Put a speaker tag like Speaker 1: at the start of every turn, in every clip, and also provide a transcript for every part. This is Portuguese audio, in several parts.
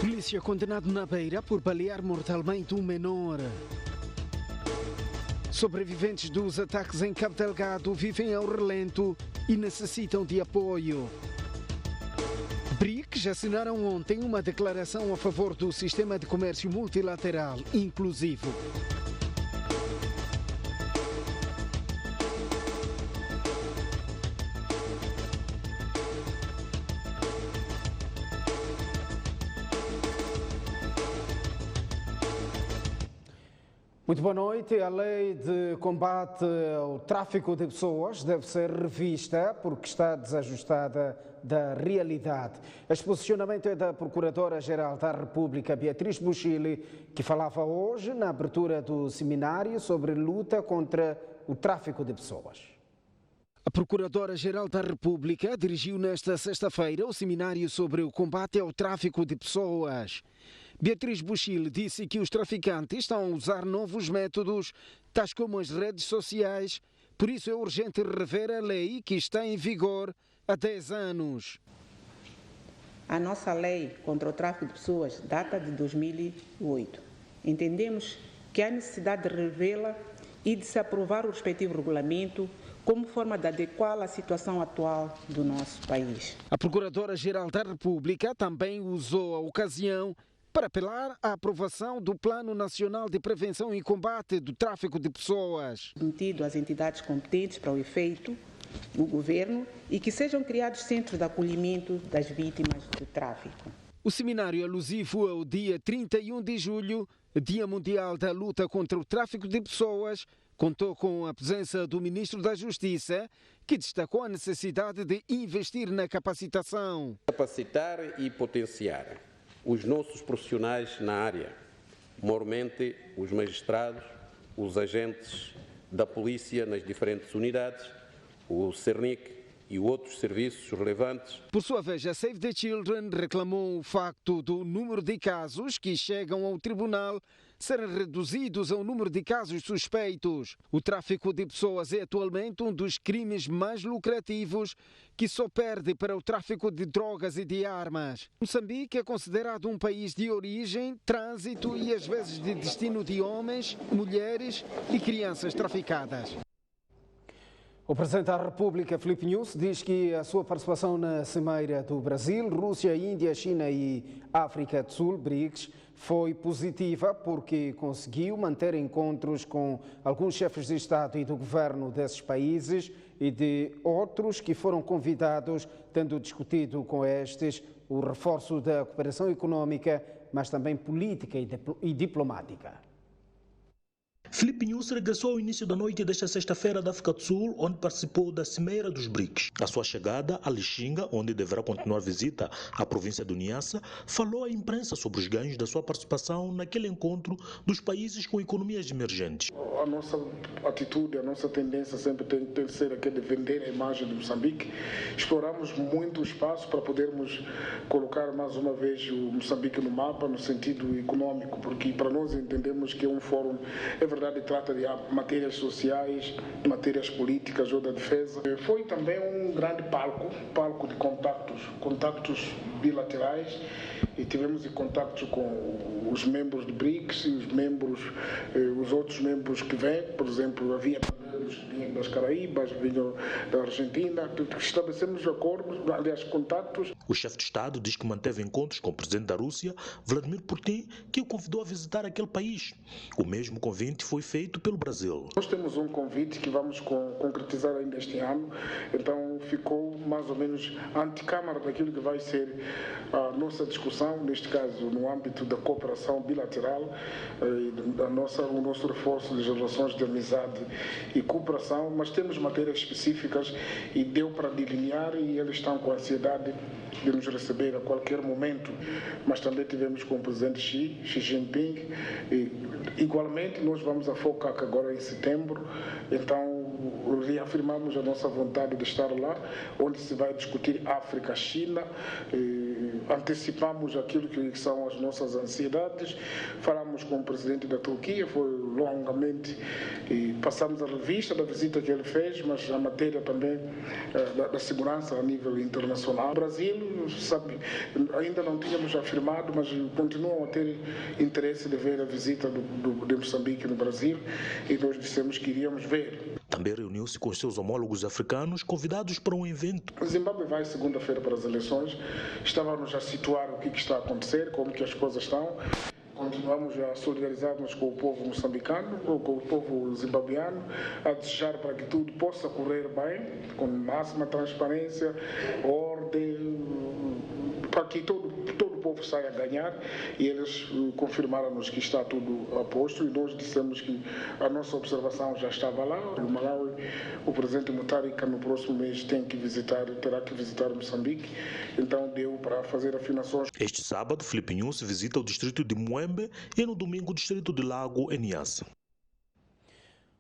Speaker 1: Polícia condenado na Beira por balear mortalmente um menor. Sobreviventes dos ataques em Cabo Delgado vivem ao relento e necessitam de apoio. BRICS assinaram ontem uma declaração a favor do sistema de comércio multilateral inclusivo. Muito boa noite. A lei de combate ao tráfico de pessoas deve ser revista porque está desajustada da realidade. Este posicionamento é da Procuradora-Geral da República, Beatriz Buchili, que falava hoje na abertura do seminário sobre luta contra o tráfico de pessoas. A Procuradora-Geral da República dirigiu nesta sexta-feira o seminário sobre o combate ao tráfico de pessoas. Beatriz Buchili disse que os traficantes estão a usar novos métodos, tais como as redes sociais, por isso é urgente rever a lei que está em vigor há 10 anos.
Speaker 2: A nossa lei contra o tráfico de pessoas data de 2008. Entendemos que há necessidade de revê-la e de se aprovar o respectivo regulamento como forma de adequá-la à situação atual do nosso país.
Speaker 1: A Procuradora-Geral da República também usou a ocasião para apelar à aprovação do Plano Nacional de Prevenção e Combate do Tráfico de Pessoas.
Speaker 2: Submetido às entidades competentes para o efeito, o Governo, e que sejam criados centros de acolhimento das vítimas do tráfico.
Speaker 1: O seminário alusivo ao dia 31 de julho, Dia Mundial da Luta contra o Tráfico de Pessoas, contou com a presença do Ministro da Justiça, que destacou a necessidade de investir na capacitação.
Speaker 3: Capacitar e potenciar os nossos profissionais na área, maiormente os magistrados, os agentes da polícia nas diferentes unidades, o CERNIC e outros serviços relevantes.
Speaker 1: Por sua vez, a Save the Children reclamou o facto do número de casos que chegam ao tribunal serem reduzidos ao número de casos suspeitos. O tráfico de pessoas é atualmente um dos crimes mais lucrativos, que só perde para o tráfico de drogas e de armas. Moçambique é considerado um país de origem, trânsito e às vezes de destino de homens, mulheres e crianças traficadas. O Presidente da República, Filipe Nyusi, diz que a sua participação na Cimeira do Brasil, Rússia, Índia, China e África do Sul, BRICS, foi positiva porque conseguiu manter encontros com alguns chefes de Estado e do governo desses países e de outros que foram convidados, tendo discutido com estes o reforço da cooperação econômica, mas também política e diplomática.
Speaker 4: Filipe Nyusi regressou ao início da noite desta sexta-feira da África do Sul, onde participou da Cimeira dos BRICS. A sua chegada a Lixinga, onde deverá continuar a visita à província do Niassa, falou à imprensa sobre os ganhos da sua participação naquele encontro dos países com economias emergentes.
Speaker 5: A nossa atitude, a nossa tendência sempre tem de ser aquele de vender a imagem de Moçambique. Exploramos muito o espaço para podermos colocar mais uma vez o Moçambique no mapa, no sentido econômico, porque para nós entendemos que é um fórum, é verdade, trata de matérias sociais, matérias políticas ou da defesa. Foi também um grande palco de contactos bilaterais, e tivemos contactos com os membros do BRICS e os outros membros que vêm. Por exemplo, havia das Caraíbas, vinham da Argentina. Estabelecemos acordos, aliás, contactos.
Speaker 4: O chefe de Estado diz que manteve encontros com o presidente da Rússia, Vladimir Putin, que o convidou a visitar aquele país. O mesmo convite foi feito pelo Brasil.
Speaker 5: Nós temos um convite que vamos concretizar ainda este ano, então ficou mais ou menos a antecâmara daquilo que vai ser a nossa discussão, neste caso no âmbito da cooperação bilateral, o nosso reforço das relações de amizade e cooperação, mas temos matérias específicas e deu para delinear, e eles estão com ansiedade de nos receber a qualquer momento. Mas também tivemos com o presidente Xi Jinping, e igualmente nós vamos a FOCAC agora em setembro, então reafirmamos a nossa vontade de estar lá, onde se vai discutir África, China, antecipamos aquilo que são as nossas ansiedades, falamos com o presidente da Turquia, foi longamente, e passamos a revista da visita que ele fez, mas a matéria também da segurança a nível internacional. O Brasil, sabe, ainda não tínhamos afirmado, mas continuam a ter interesse de ver a visita de Moçambique no Brasil, e nós dissemos que iríamos ver.
Speaker 4: Também reuniu-se com seus homólogos africanos convidados para um evento.
Speaker 5: O Zimbábue vai segunda-feira para as eleições. Estávamos a situar o que está a acontecer, como que as coisas estão. Continuamos a solidarizar-nos com o povo moçambicano, com o povo zimbabueano, a desejar para que tudo possa correr bem, com máxima transparência, ordem, para que todo o povo saia a ganhar, e eles confirmaram-nos que está tudo a posto, e nós dissemos que a nossa observação já estava lá. No Malawi, o presidente Mutharika no próximo mês terá que visitar Moçambique, então deu para fazer afinações.
Speaker 4: Este sábado, Filipe Nunes visita o distrito de Muembe e no domingo o distrito de Lago, em Niassa.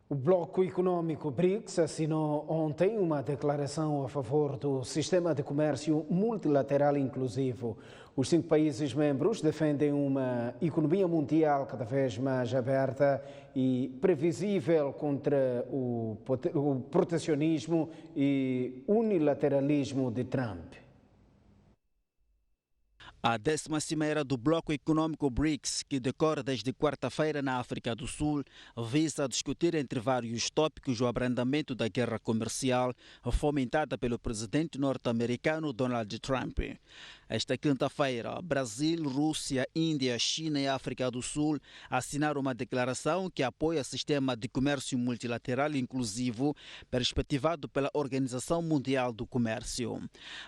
Speaker 1: O Bloco Econômico BRICS assinou ontem uma declaração a favor do sistema de comércio multilateral inclusivo. Os 5 países membros defendem uma economia mundial cada vez mais aberta e previsível contra o protecionismo e unilateralismo de Trump.
Speaker 6: A 10ª Cimeira do Bloco Econômico BRICS, que decorre desde quarta-feira na África do Sul, visa discutir entre vários tópicos o abrandamento da guerra comercial fomentada pelo presidente norte-americano Donald Trump. Esta quinta-feira, Brasil, Rússia, Índia, China e África do Sul assinaram uma declaração que apoia o sistema de comércio multilateral inclusivo perspectivado pela Organização Mundial do Comércio.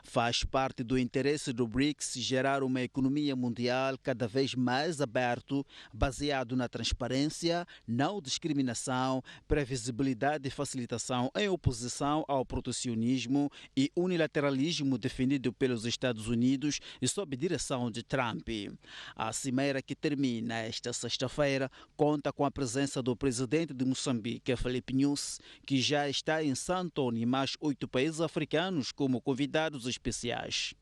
Speaker 6: Faz parte do interesse do BRICS gerar uma economia mundial cada vez mais aberta, baseado na transparência, não discriminação, previsibilidade e facilitação em oposição ao protecionismo e unilateralismo defendido pelos Estados Unidos e sob direção de Trump. A cimeira, que termina esta sexta-feira, conta com a presença do presidente de Moçambique, Filipe Nunes, que já está em São Antônio, e mais 8 países africanos como convidados especiais.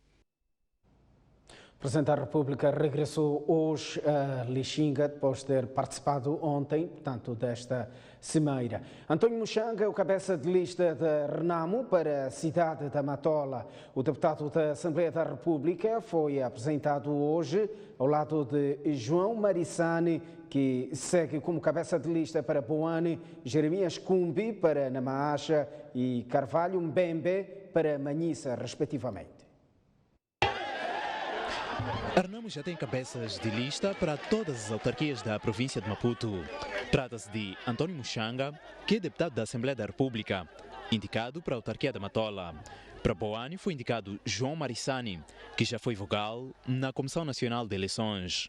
Speaker 1: O Presidente da República regressou hoje a Lixinga depois de ter participado ontem, portanto, desta cimeira. António Muxanga é o cabeça de lista da Renamo para a cidade da Matola. O deputado da Assembleia da República foi apresentado hoje ao lado de João Marissani, que segue como cabeça de lista para Boane, Jeremias Cumbi para Namaacha e Carvalho Mbembe para Manhissa, respectivamente.
Speaker 7: A Renamo já tem cabeças de lista para todas as autarquias da província de Maputo. Trata-se de António Muxanga, que é deputado da Assembleia da República, indicado para a autarquia da Matola. Para Boane foi indicado João Marissani, que já foi vogal na Comissão Nacional de Eleições.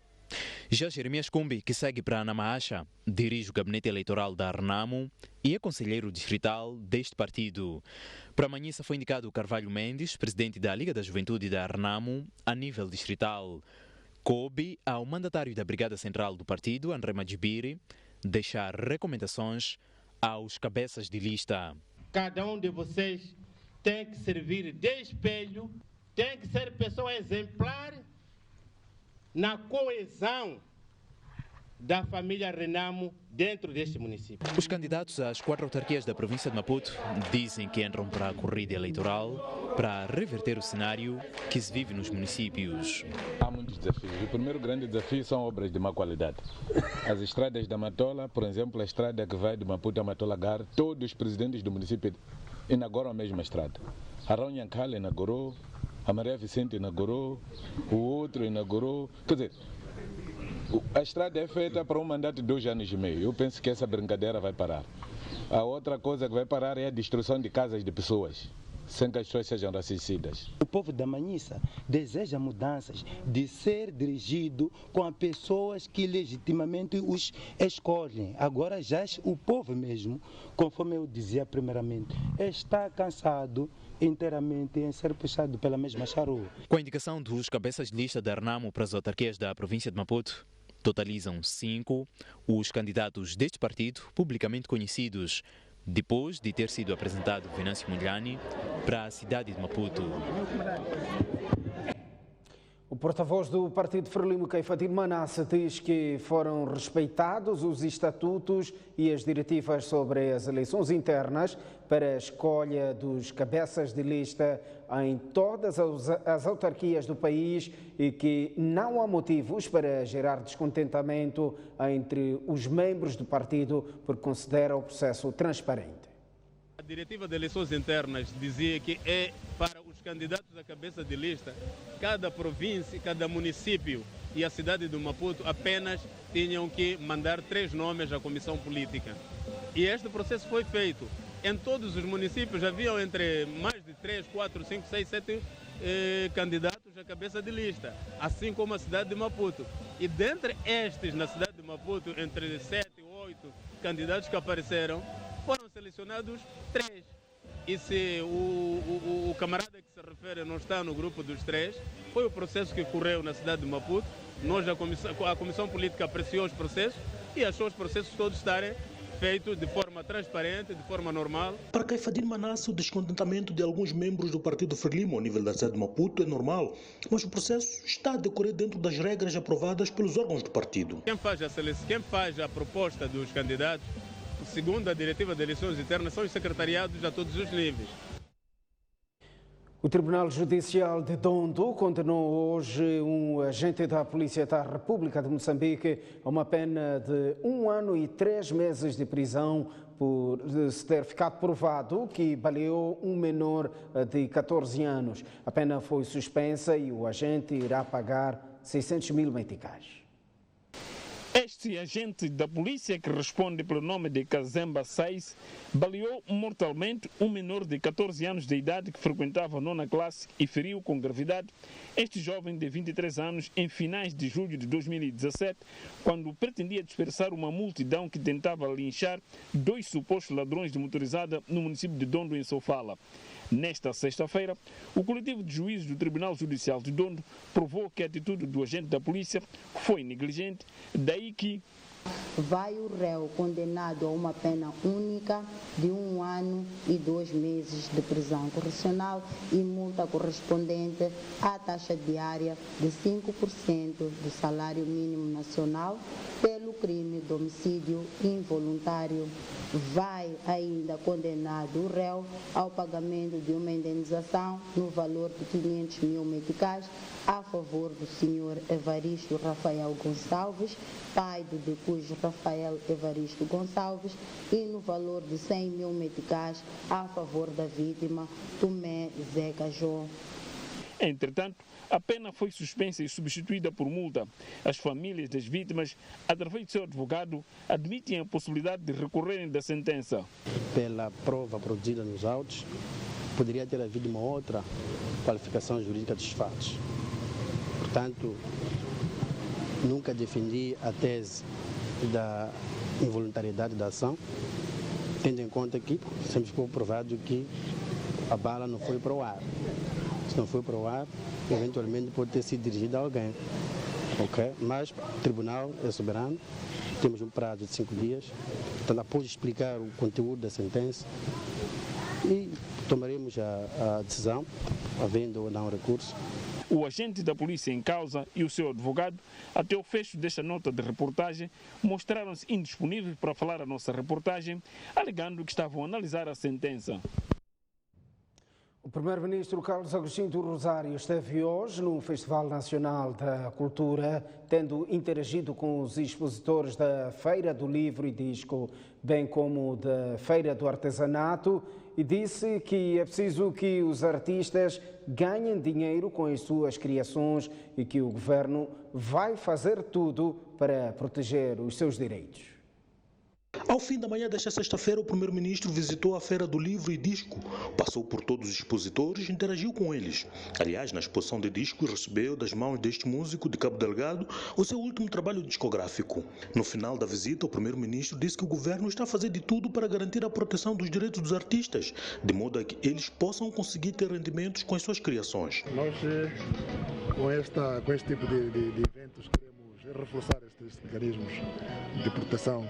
Speaker 7: Já Jeremias Cumbi, que segue para Namaacha, dirige o gabinete eleitoral da Renamo e é conselheiro distrital deste partido. Para Manhissa foi indicado Carvalho Mendes, presidente da Liga da Juventude da Renamo, a nível distrital. Coube ao mandatário da Brigada Central do partido, André Madjibiri, deixar recomendações aos cabeças de lista.
Speaker 8: Cada um de vocês tem que servir de espelho, tem que ser pessoa exemplar na coesão da família Renamo dentro deste município.
Speaker 7: Os candidatos às 4 autarquias da província de Maputo dizem que entram para a corrida eleitoral para reverter o cenário que se vive nos municípios.
Speaker 9: Há muitos desafios. O primeiro grande desafio são obras de má qualidade. As estradas da Matola, por exemplo, a estrada que vai de Maputo a Matola Gar, todos os presidentes do município inauguram a mesma estrada. Arão Nhankala inaugurou, a Maria Vicente inaugurou, o outro inaugurou. Quer dizer, a estrada é feita para um mandato de 2 anos e meio. Eu penso que essa brincadeira vai parar. A outra coisa que vai parar é a destruição de casas de pessoas, sem que as pessoas sejam raciocidas.
Speaker 10: O povo da Manhissa deseja mudanças, de ser dirigido com as pessoas que legitimamente os escolhem. Agora já o povo mesmo, conforme eu dizia primeiramente, está cansado inteiramente em ser puxado pela mesma charrua.
Speaker 7: Com a indicação dos cabeças de lista da Renamo para as autarquias da província de Maputo, totalizam 5 os candidatos deste partido publicamente conhecidos, depois de ter sido apresentado Venâncio Mulhani para a cidade de Maputo.
Speaker 1: O porta-voz do Partido Frelimo, Kaifatin Manasse, diz que foram respeitados os estatutos e as diretivas sobre as eleições internas para a escolha dos cabeças de lista em todas as autarquias do país e que não há motivos para gerar descontentamento entre os membros do partido porque considera o processo transparente.
Speaker 8: A diretiva de eleições internas dizia que é para os candidatos à cabeça de lista, cada província, cada município e a cidade do Maputo apenas tinham que mandar 3 nomes à comissão política. E este processo foi feito. Em todos os municípios haviam entre mais de 3, 4, 5, 6, 7 candidatos à cabeça de lista, assim como a cidade de Maputo. E dentre estes, na cidade de Maputo, entre 7 e 8 candidatos que apareceram, foram selecionados 3. E se o camarada que se refere não está no grupo dos 3, foi o processo que ocorreu na cidade de Maputo. Nós, a Comissão Política apreciou os processos e achou os processos todos estarem feitos de forma transparente, de forma normal.
Speaker 4: Para Kaifatin Manasse, o descontentamento de alguns membros do Partido Frelimo ao nível da sede de Maputo é normal, mas o processo está a decorrer dentro das regras aprovadas pelos órgãos do partido.
Speaker 8: Quem faz a proposta dos candidatos, segundo a diretiva de eleições internas, são os secretariados a todos os níveis.
Speaker 1: O Tribunal Judicial de Dondo condenou hoje um agente da Polícia da República de Moçambique a uma pena de 1 ano e 3 meses de prisão por se ter ficado provado que baleou um menor de 14 anos. A pena foi suspensa e o agente irá pagar 600 mil meticais.
Speaker 11: Este agente da polícia, que responde pelo nome de Kazemba Sais, baleou mortalmente um menor de 14 anos de idade que frequentava a 9ª classe e feriu com gravidade este jovem de 23 anos em finais de julho de 2017, quando pretendia dispersar uma multidão que tentava linchar 2 supostos ladrões de motorizada no município de Dondo, em Sofala. Nesta sexta-feira, o coletivo de juízes do Tribunal Judicial de Dondo provou que a atitude do agente da polícia foi negligente, daí que
Speaker 12: vai o réu condenado a uma pena única de 1 ano e 2 meses de prisão correcional e multa correspondente à taxa diária de 5% do salário mínimo nacional pelo crime de homicídio involuntário. Vai ainda condenado o réu ao pagamento de uma indenização no valor de 500 mil meticais a favor do senhor Evaristo Rafael Gonçalves, pai do decujo Rafael Evaristo Gonçalves, e no valor de 100 mil meticais a favor da vítima Tomé Zeca João.
Speaker 11: Entretanto, a pena foi suspensa e substituída por multa. As famílias das vítimas, através de seu advogado, admitem a possibilidade de recorrerem da sentença.
Speaker 13: Pela prova produzida nos autos, poderia ter havido uma outra qualificação jurídica dos fatos. Portanto, nunca defendi a tese da involuntariedade da ação, tendo em conta que sempre ficou provado que a bala não foi para o ar. Se não foi para o ar, eventualmente pode ter sido dirigida a alguém. Okay? Mas o tribunal é soberano, temos um prazo de 5 dias, portanto, após explicar o conteúdo da sentença, e tomaremos a decisão, havendo ou não recurso.
Speaker 11: O agente da polícia em causa e o seu advogado, até o fecho desta nota de reportagem, mostraram-se indisponíveis para falar a nossa reportagem, alegando que estavam a analisar a sentença.
Speaker 1: O primeiro-ministro Carlos Agostinho do Rosário esteve hoje no Festival Nacional da Cultura, tendo interagido com os expositores da Feira do Livro e Disco, bem como da Feira do Artesanato, e disse que é preciso que os artistas ganhem dinheiro com as suas criações e que o governo vai fazer tudo para proteger os seus direitos.
Speaker 4: Ao fim da manhã desta sexta-feira, o primeiro-ministro visitou a Feira do Livro e Disco, passou por todos os expositores e interagiu com eles. Aliás, na exposição de discos, recebeu das mãos deste músico de Cabo Delgado o seu último trabalho discográfico. No final da visita, o primeiro-ministro disse que o governo está a fazer de tudo para garantir a proteção dos direitos dos artistas, de modo a que eles possam conseguir ter rendimentos com as suas criações.
Speaker 5: Nós, com este tipo de eventos, queremos reforçar estes mecanismos de proteção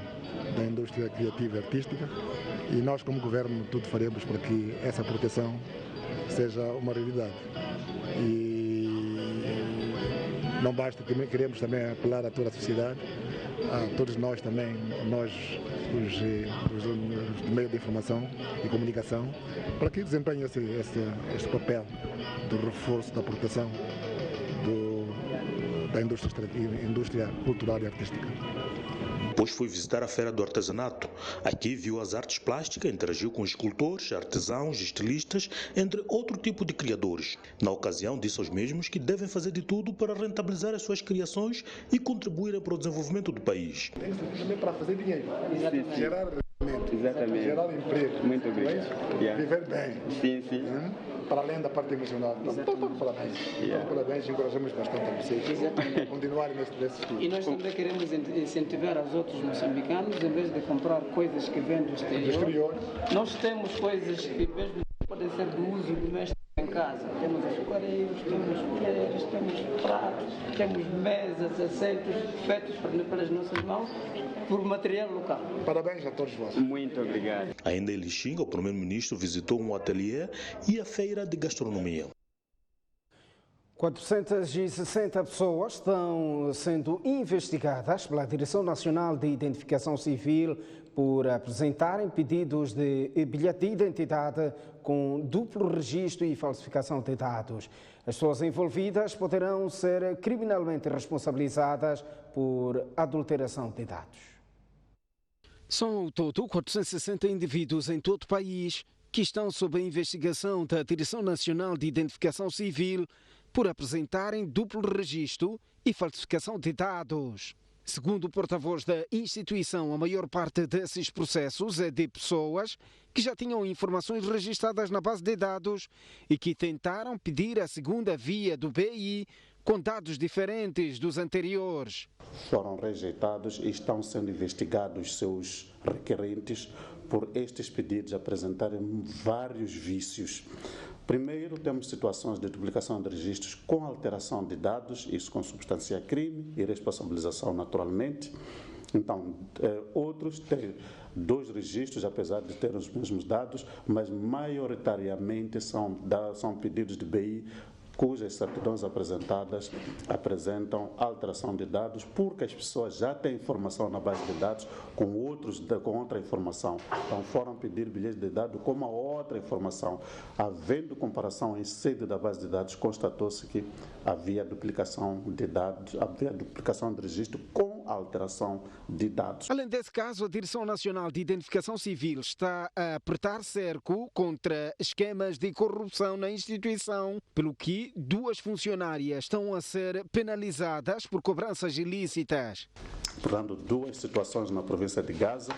Speaker 5: da indústria criativa e artística, e nós, como governo, tudo faremos para que essa proteção seja uma realidade. E Não basta, queremos também apelar a toda a sociedade, a todos nós também, nós os meios de informação e comunicação, para que desempenhem este papel do reforço da proteção da indústria cultural e artística.
Speaker 4: Depois foi visitar a Feira do Artesanato. Aqui viu as artes plásticas, interagiu com escultores, artesãos, estilistas, entre outro tipo de criadores. Na ocasião, disse aos mesmos que devem fazer de tudo para rentabilizar as suas criações e contribuírem para o desenvolvimento do país.
Speaker 5: Tem também para fazer dinheiro, gerar rendimento, gerar emprego,
Speaker 14: muito obrigado.
Speaker 5: Viver bem.
Speaker 14: Sim.
Speaker 5: Para além da parte emocional. Parabéns. Parabéns e encorajamos bastante a vocês a continuarem nesse estudo.
Speaker 15: E nós também queremos incentivar os outros moçambicanos, em vez de comprar coisas que vêm do exterior, nós temos coisas que mesmo podem ser do uso doméstico em casa. Temos açucareiros, temos colheres, temos pratos, temos mesas, assentos feitos pelas nossas mãos por material local.
Speaker 5: Parabéns a todos vós.
Speaker 14: Muito obrigado.
Speaker 4: Ainda em Lixinga, o primeiro-ministro visitou um ateliê e a feira de gastronomia.
Speaker 1: 460 pessoas estão sendo investigadas pela Direção Nacional de Identificação Civil por apresentarem pedidos de bilhete de identidade com duplo registro e falsificação de dados. As pessoas envolvidas poderão ser criminalmente responsabilizadas por adulteração de dados. São ao todo 460 indivíduos em todo o país que estão sob a investigação da Direção Nacional de Identificação Civil por apresentarem duplo registro e falsificação de dados. Segundo o porta-voz da instituição, a maior parte desses processos é de pessoas que já tinham informações registradas na base de dados e que tentaram pedir a segunda via do BI com dados diferentes dos anteriores.
Speaker 16: Foram rejeitados e estão sendo investigados seus requerentes por estes pedidos apresentarem vários vícios. Primeiro, temos situações de duplicação de registros com alteração de dados, isso consubstancia crime e responsabilização naturalmente. Então, outros têm 2 registros, apesar de terem os mesmos dados, mas maioritariamente são pedidos de BI cujas certidões apresentadas apresentam alteração de dados, porque as pessoas já têm informação na base de dados com outra informação. Então foram pedir bilhetes de dados com uma outra informação. Havendo comparação em sede da base de dados, constatou-se que havia duplicação de dados, havia duplicação de registro com alteração de dados.
Speaker 1: Além desse caso, a Direção Nacional de Identificação Civil está a apertar cerco contra esquemas de corrupção na instituição, pelo que 2 funcionárias estão a ser penalizadas por cobranças ilícitas.
Speaker 16: Portanto, 2 situações na província de Gaza,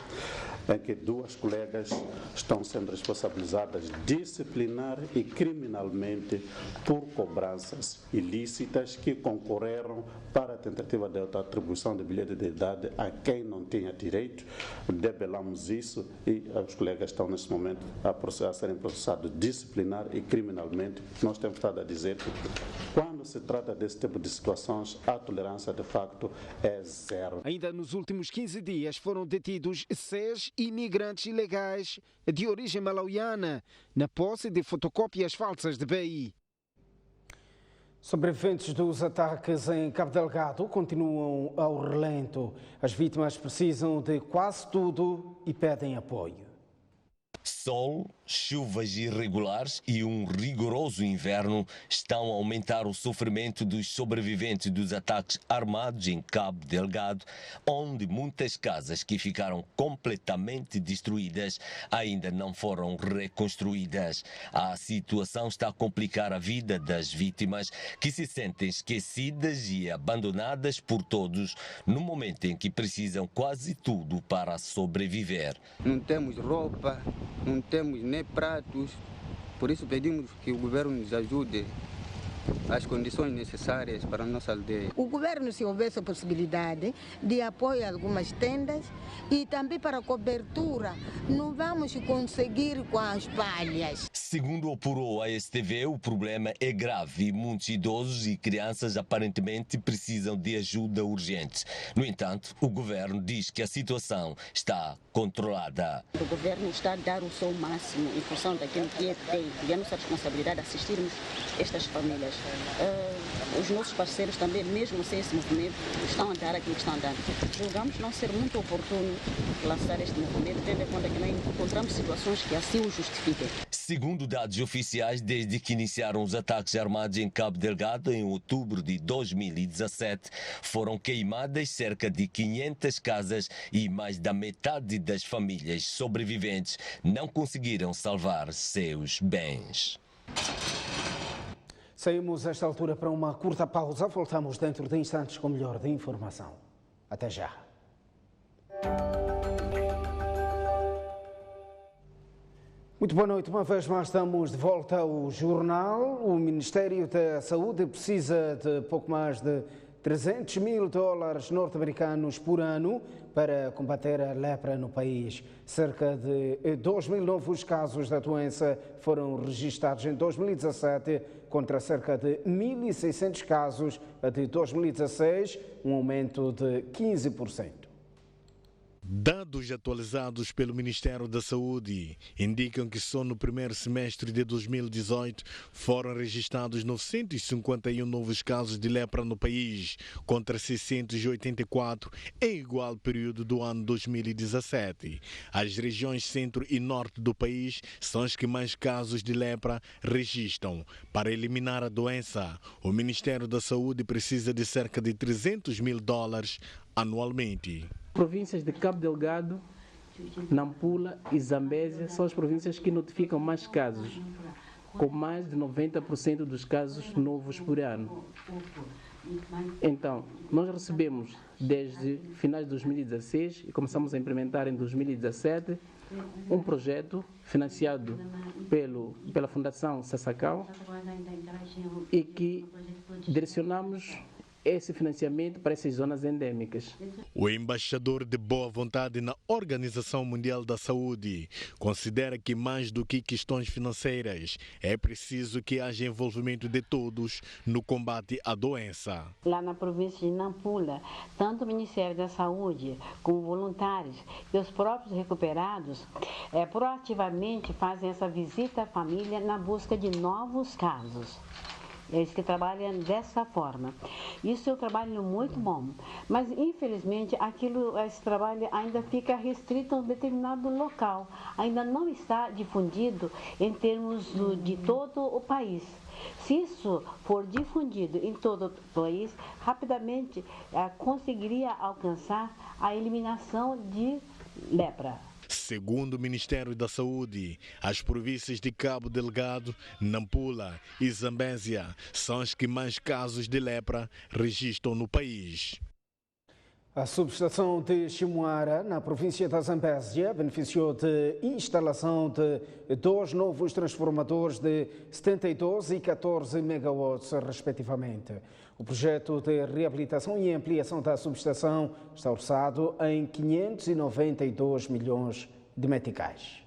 Speaker 16: em que 2 colegas estão sendo responsabilizadas disciplinar e criminalmente por cobranças ilícitas que concorreram para a tentativa de atribuição de bilhete de identidade a quem não tinha direito. Debelamos isso e os colegas estão neste momento a serem processados disciplinar e criminalmente. Nós temos estado a dizer que quando se trata desse tipo de situações, a tolerância de facto é 0.
Speaker 1: Ainda nos últimos 15 dias foram detidos 6 imigrantes ilegais de origem malauiana na posse de fotocópias falsas de BI. Sobreviventes dos ataques em Cabo Delgado continuam ao relento. As vítimas precisam de quase tudo e pedem apoio.
Speaker 17: Sol, chuvas irregulares e um rigoroso inverno estão a aumentar o sofrimento dos sobreviventes dos ataques armados em Cabo Delgado, onde muitas casas que ficaram completamente destruídas ainda não foram reconstruídas. A situação está a complicar a vida das vítimas, que se sentem esquecidas e abandonadas por todos no momento em que precisam quase tudo para sobreviver.
Speaker 18: Não temos roupa, não temos nem pratos, por isso pedimos que o governo nos ajude as condições necessárias para a nossa aldeia.
Speaker 19: O governo, se houvesse a possibilidade de apoio a algumas tendas e também para cobertura, não vamos conseguir com as palhas.
Speaker 17: Segundo apurou a STV, o problema é grave e muitos idosos e crianças aparentemente precisam de ajuda urgente. No entanto, o governo diz que a situação está controlada.
Speaker 20: O governo está a dar o seu máximo em função daquilo que tem e a nossa responsabilidade de assistirmos estas famílias.
Speaker 14: os nossos parceiros também, mesmo sem esse movimento, estão a dar aquilo que estão a dar. Julgamos não ser muito oportuno lançar este movimento, tendo em conta que não encontramos situações que assim o justifiquem.
Speaker 17: Segundo dados oficiais, desde que iniciaram os ataques armados em Cabo Delgado em outubro de 2017, foram queimadas cerca de 500 casas e mais da metade das famílias sobreviventes não conseguiram salvar seus bens.
Speaker 1: Saímos a esta altura para uma curta pausa. Voltamos dentro de instantes com melhor de informação. Até já. Muito boa noite. Uma vez mais estamos de volta ao jornal. O Ministério da Saúde precisa de pouco mais de $300 mil norte-americanos por ano para combater a lepra no país. Cerca de 2.000 novos casos da doença foram registrados em 2017, contra cerca de 1.600 casos de 2016, um aumento de 15%.
Speaker 20: Dados atualizados pelo Ministério da Saúde indicam que só no primeiro semestre de 2018 foram registrados 951 novos casos de lepra no país, contra 684 em igual período do ano 2017. As regiões centro e norte do país são as que mais casos de lepra registram. Para eliminar a doença, o Ministério da Saúde precisa de cerca de $300 mil anualmente.
Speaker 15: Províncias de Cabo Delgado, Nampula e Zambésia são as províncias que notificam mais casos, com mais de 90% dos casos novos por ano. Então, nós recebemos desde finais de 2016 e começamos a implementar em 2017 um projeto financiado pela Fundação Sassacau e que direcionamos esse financiamento para essas zonas endêmicas.
Speaker 20: O embaixador de boa vontade na Organização Mundial da Saúde considera que mais do que questões financeiras, é preciso que haja envolvimento de todos no combate à doença.
Speaker 21: Lá na província de Nampula, tanto o Ministério da Saúde como voluntários e os próprios recuperados proativamente fazem essa visita à família na busca de novos casos. Eles que trabalham dessa forma. Isso é um trabalho muito bom, mas infelizmente esse trabalho ainda fica restrito a um determinado local, ainda não está difundido em termos de todo o país. Se isso for difundido em todo o país, rapidamente conseguiria alcançar a eliminação de lepra.
Speaker 20: Segundo o Ministério da Saúde, as províncias de Cabo Delgado, Nampula e Zambésia são as que mais casos de lepra registram no país.
Speaker 1: A subestação de Chimoara, na província da Zambésia, beneficiou de instalação de 2 novos transformadores de 72 e 14 megawatts, respectivamente. O projeto de reabilitação e ampliação da subestação está orçado em 592 milhões de meticais.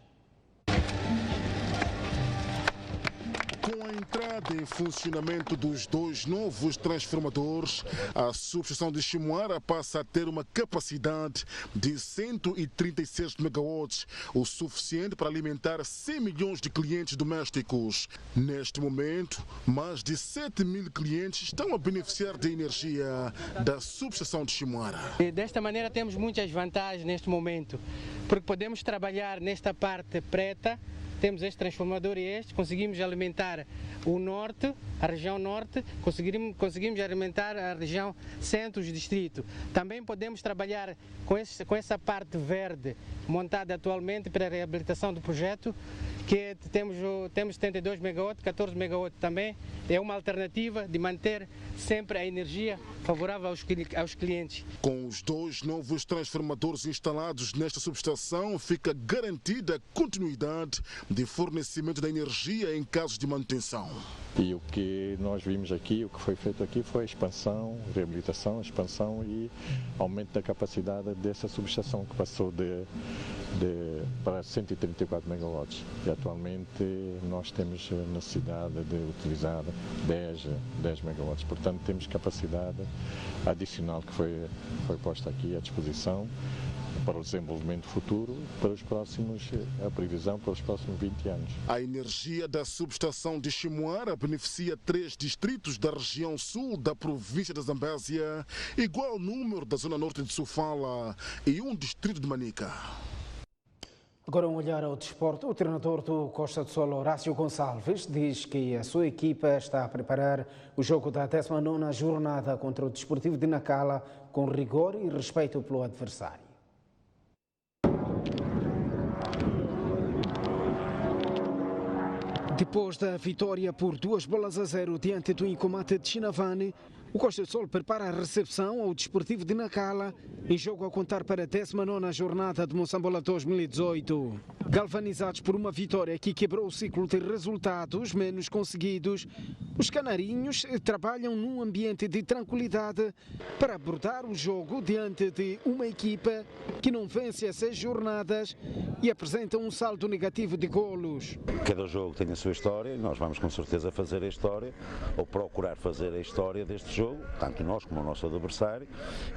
Speaker 22: Com a entrada em funcionamento dos 2 novos transformadores, a subestação de Chimoara passa a ter uma capacidade de 136 megawatts, o suficiente para alimentar 100 milhões de clientes domésticos. Neste momento, mais de 7 mil clientes estão a beneficiar da energia da subestação de Chimoara.
Speaker 23: Desta maneira temos muitas vantagens neste momento, porque podemos trabalhar nesta parte preta. Temos este transformador e conseguimos alimentar o norte, a região norte, conseguimos alimentar a região centro e distrito. Também podemos trabalhar com essa parte verde montada atualmente para a reabilitação do projeto, que temos 72 megawatts, 14 megawatts também. É uma alternativa de manter sempre a energia favorável aos clientes.
Speaker 22: Com os 2 novos transformadores instalados nesta subestação, fica garantida a continuidade de fornecimento da energia em casos de manutenção.
Speaker 24: E o que nós vimos aqui, o que foi feito aqui foi expansão, reabilitação, expansão e aumento da capacidade dessa subestação, que passou para 134 megawatts. E atualmente nós temos necessidade de utilizar 10 megawatts. Portanto, temos capacidade adicional que foi posta aqui à disposição para o desenvolvimento futuro, para os próximos, a previsão para os próximos 20 anos.
Speaker 22: A energia da subestação de Chimoara beneficia 3 distritos da região sul da província da Zambésia, igual ao número da zona norte de Sofala e um distrito de Manica.
Speaker 1: Agora um olhar ao desporto. O treinador do Costa do Sol, Horácio Gonçalves, diz que a sua equipa está a preparar o jogo da 19ª jornada contra o Desportivo de Nacala com rigor e respeito pelo adversário. Depois da vitória por 2-0 diante do Incomate de Chinavane, o Costa do Sol prepara a recepção ao Desportivo de Nacala em jogo a contar para a 19ª jornada de Moçambola 2018. Galvanizados por uma vitória que quebrou o ciclo de resultados menos conseguidos, os canarinhos trabalham num ambiente de tranquilidade para abordar o jogo diante de uma equipa que não vence há 6 jornadas e apresenta um saldo negativo de golos.
Speaker 2: Cada jogo tem a sua história e nós vamos com certeza fazer a história ou procurar fazer a história deste jogo, tanto nós como o nosso adversário,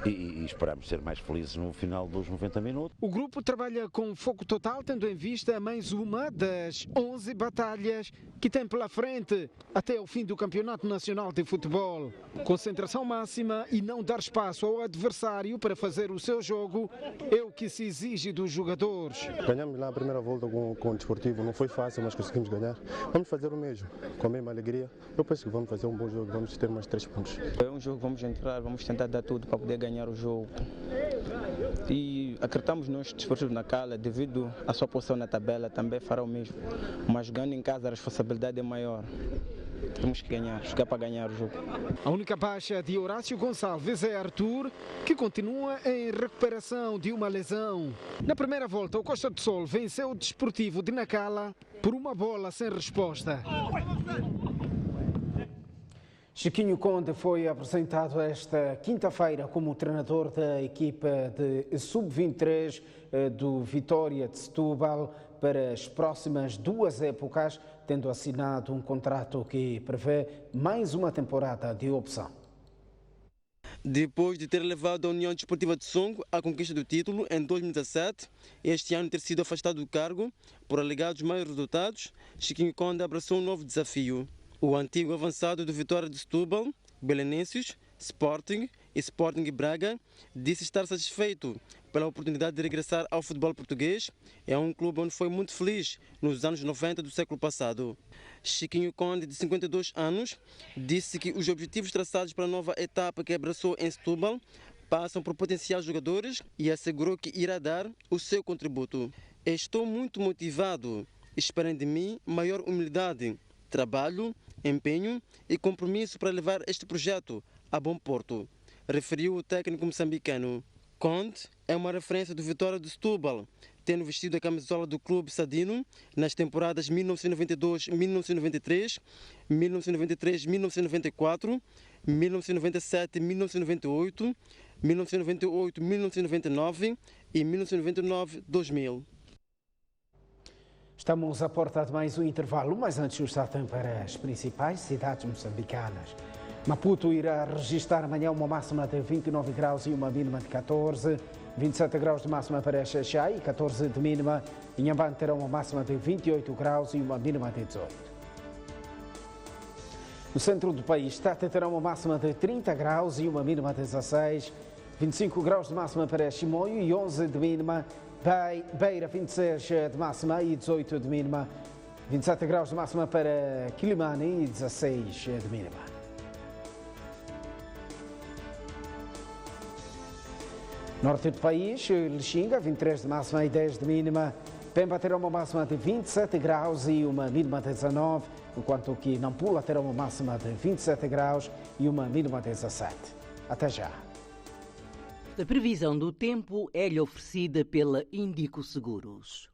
Speaker 2: e esperamos ser mais felizes no final dos 90 minutos.
Speaker 1: O grupo trabalha com foco total, tendo em vista mais uma das 11 batalhas que tem pela frente até o fim do Campeonato Nacional de Futebol. Concentração máxima e não dar espaço ao adversário para fazer o seu jogo é o que se exige dos jogadores.
Speaker 3: Ganhamos lá a primeira volta com o Desportivo, não foi fácil, mas conseguimos ganhar. Vamos fazer o mesmo, com a mesma alegria. Eu penso que vamos fazer um bom jogo, vamos ter mais 3 pontos.
Speaker 6: É um jogo, vamos entrar, vamos tentar dar tudo para poder ganhar o jogo. E acreditamos nós, Desportivo de Nacala, devido à sua posição na tabela, também fará o mesmo. Mas jogando em casa a responsabilidade é maior. Temos que ganhar, jogar para ganhar o jogo.
Speaker 1: A única baixa de Horácio Gonçalves é Arthur, que continua em recuperação de uma lesão. Na primeira volta, o Costa do Sol venceu o Desportivo de Nacala por uma bola sem resposta. Chiquinho Conde foi apresentado esta quinta-feira como treinador da equipa de Sub-23 do Vitória de Setúbal para as próximas 2 épocas, tendo assinado um contrato que prevê mais uma temporada de opção.
Speaker 6: Depois de ter levado a União Desportiva de Songo à conquista do título em 2017, este ano ter sido afastado do cargo por alegados maus resultados, Chiquinho Conde abraçou um novo desafio. O antigo avançado do Vitória de Setúbal, Belenenses, Sporting e Sporting Braga disse estar satisfeito pela oportunidade de regressar ao futebol português. É um clube onde foi muito feliz nos anos 90 do século passado. Chiquinho Conde, de 52 anos, disse que os objetivos traçados para a nova etapa que abraçou em Setúbal passam por potenciar jogadores e assegurou que irá dar o seu contributo. Estou muito motivado. Esperem de mim maior humildade, trabalho, empenho e compromisso para levar este projeto a bom porto, referiu o técnico moçambicano. Conde é uma referência do Vitória de Setúbal, tendo vestido a camisola do clube Sadino nas temporadas 1992-1993, 1993-1994, 1997-1998, 1998-1999 e 1999-2000.
Speaker 1: Estamos à porta de mais um intervalo, mas antes o estado para as principais cidades moçambicanas. Maputo irá registrar amanhã uma máxima de 29 graus e uma mínima de 14, 27 graus de máxima para Xaixai e 14 de mínima. Inhambane terá uma máxima de 28 graus e uma mínima de 18. No centro do país, Tete terá uma máxima de 30 graus e uma mínima de 16, 25 graus de máxima para Chimoio e 11 de mínima. Beira, 26 de máxima e 18 de mínima. 27 graus de máxima para Quilimane e 16 de mínima. Norte do país, Lixinga, 23 de máxima e 10 de mínima. Pemba terá uma máxima de 27 graus e uma mínima de 19, enquanto que Nampula terá uma máxima de 27 graus e uma mínima de 17. Até já.
Speaker 9: A previsão do tempo é-lhe oferecida pela Índico Seguros.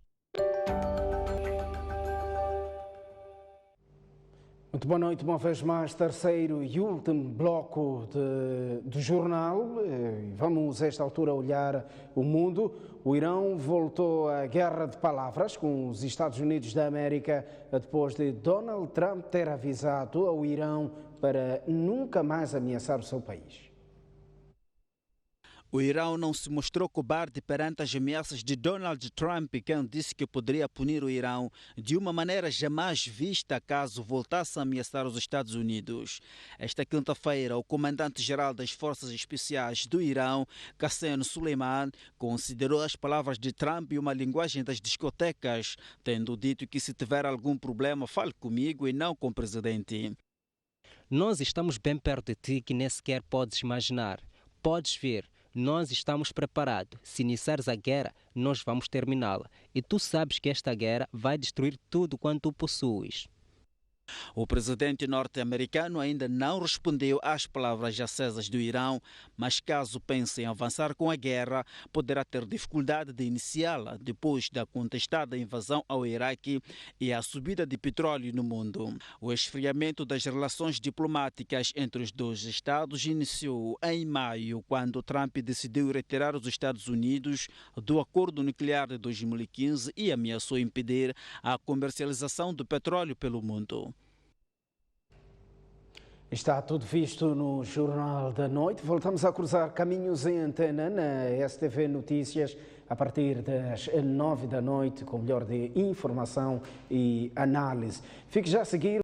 Speaker 1: Muito boa noite, uma vez mais, terceiro e último bloco do jornal. Vamos, a esta altura, olhar o mundo. O Irão voltou à guerra de palavras com os Estados Unidos da América depois de Donald Trump ter avisado ao Irão para nunca mais ameaçar o seu país.
Speaker 7: O Irão não se mostrou cobarde perante as ameaças de Donald Trump, quem disse que poderia punir o Irão de uma maneira jamais vista caso voltasse a ameaçar os Estados Unidos. Esta quinta-feira, o comandante-geral das Forças Especiais do Irão, Qassem Soleimani, considerou as palavras de Trump uma linguagem das discotecas, tendo dito que se tiver algum problema, fale comigo e não com o presidente.
Speaker 8: Nós estamos bem perto de ti que nem sequer podes imaginar. Podes ver. Nós estamos preparados. Se iniciares a guerra, nós vamos terminá-la. E tu sabes que esta guerra vai destruir tudo quanto tu possuis.
Speaker 7: O presidente norte-americano ainda não respondeu às palavras acesas do Irão, mas caso pense em avançar com a guerra, poderá ter dificuldade de iniciá-la depois da contestada invasão ao Iraque e a subida de petróleo no mundo. O esfriamento das relações diplomáticas entre os dois Estados iniciou em maio, quando Trump decidiu retirar os Estados Unidos do acordo nuclear de 2015 e ameaçou impedir a comercialização do petróleo pelo mundo.
Speaker 1: Está tudo visto no Jornal da Noite. Voltamos a cruzar caminhos em antena na STV Notícias a partir das 9 da noite com o melhor de informação e análise. Fique já a seguir.